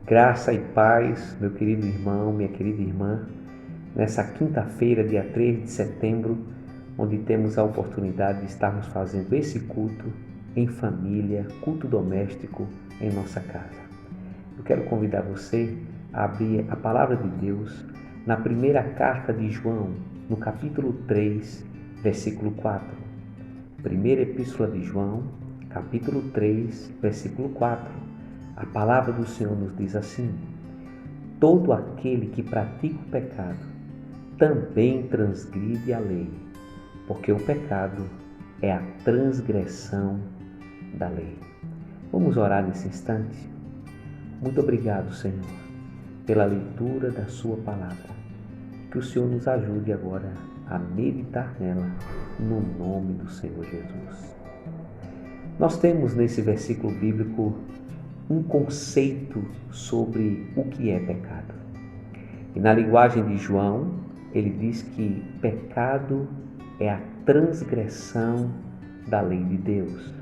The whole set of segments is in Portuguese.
Graça e paz, meu querido irmão, minha querida irmã, nessa quinta-feira, dia 3 de setembro, onde temos a oportunidade de estarmos fazendo esse culto em família, culto doméstico em nossa casa. Eu quero convidar você a abrir a palavra de Deus na primeira carta de João, no capítulo 3, versículo 4. Primeira epístola de João, capítulo 3, versículo 4. A palavra do Senhor nos diz assim: todo aquele que pratica o pecado também transgride a lei, porque o pecado é a transgressão da lei. Vamos orar nesse instante? Muito obrigado, Senhor, pela leitura da sua palavra. Que o Senhor nos ajude agora a meditar nela, no nome do Senhor Jesus. Nós temos nesse versículo bíblico um conceito sobre o que é pecado. E na linguagem de João, ele diz que pecado é a transgressão da lei de Deus.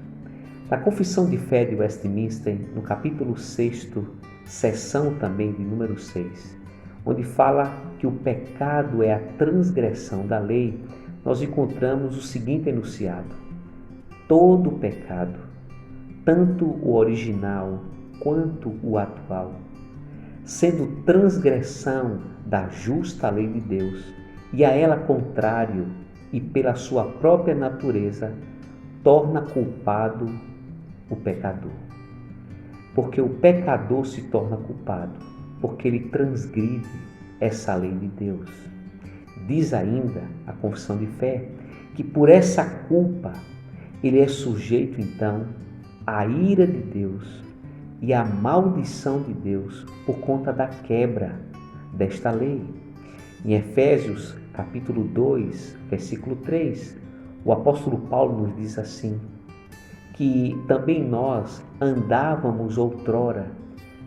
Na Confissão de Fé de Westminster, no capítulo 6, seção também de número 6, onde fala que o pecado é a transgressão da lei, nós encontramos o seguinte enunciado: todo pecado, tanto o original quanto o atual, sendo transgressão da justa lei de Deus e a ela contrário e pela sua própria natureza, torna culpado o pecador. Porque o pecador se torna culpado, porque ele transgride essa lei de Deus. Diz ainda a Confissão de Fé que por essa culpa ele é sujeito então à ira de Deus e à maldição de Deus por conta da quebra desta lei. Em Efésios capítulo 2, versículo 3, o apóstolo Paulo nos diz assim, que também nós andávamos outrora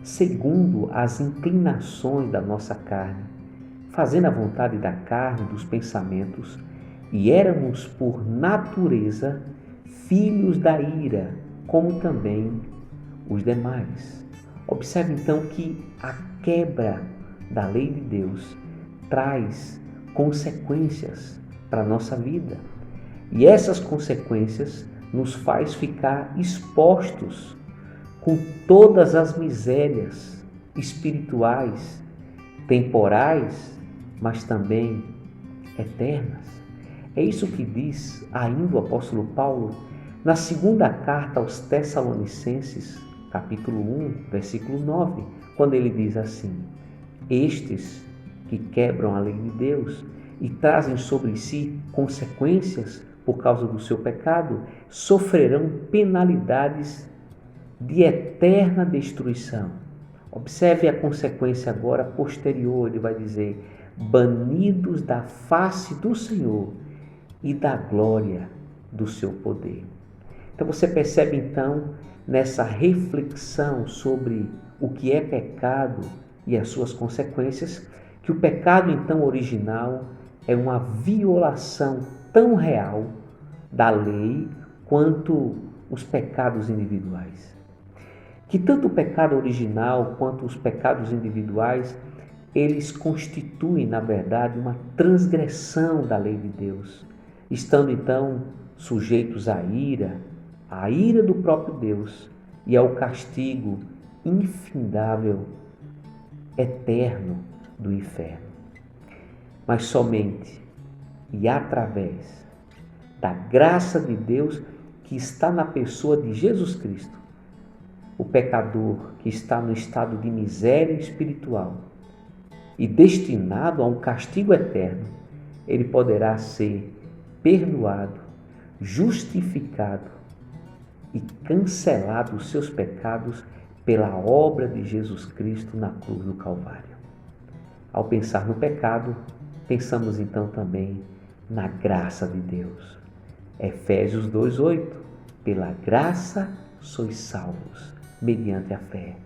segundo as inclinações da nossa carne, fazendo a vontade da carne e dos pensamentos, e éramos por natureza filhos da ira, como também os demais. Observe então que a quebra da lei de Deus traz consequências para a nossa vida. E essas consequências nos faz ficar expostos com todas as misérias espirituais, temporais, mas também eternas. É isso que diz ainda o apóstolo Paulo na segunda carta aos Tessalonicenses, capítulo 1, versículo 9, quando ele diz assim: estes que quebram a lei de Deus e trazem sobre si consequências por causa do seu pecado, sofrerão penalidades de eterna destruição. Observe a consequência agora posterior, ele vai dizer: banidos da face do Senhor e da glória do seu poder. Então você percebe então nessa reflexão sobre o que é pecado e as suas consequências, que o pecado então original é uma violação tão real da lei quanto os pecados individuais. Que tanto o pecado original quanto os pecados individuais, eles constituem, na verdade, uma transgressão da lei de Deus, estando então sujeitos à ira do próprio Deus e ao castigo infindável, eterno do inferno. Mas somente e através da graça de Deus que está na pessoa de Jesus Cristo, o pecador que está no estado de miséria espiritual e destinado a um castigo eterno, ele poderá ser perdoado, justificado e cancelado os seus pecados pela obra de Jesus Cristo na cruz do Calvário. Ao pensar no pecado, pensamos então também na graça de Deus. Efésios 2:8, pela graça sois salvos, mediante a fé.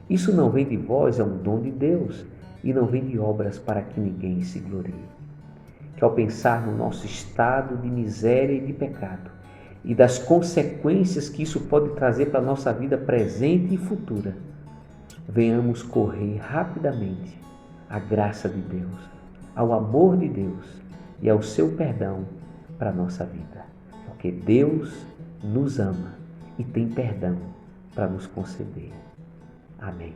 Isso não vem de vós, é um dom de Deus, e não vem de obras para que ninguém se glorie. Que ao pensar no nosso estado de miséria e de pecado, e das consequências que isso pode trazer para a nossa vida presente e futura, venhamos correr rapidamente à graça de Deus, ao amor de Deus e ao seu perdão para a nossa vida. Porque Deus nos ama e tem perdão para nos conceder. Amém.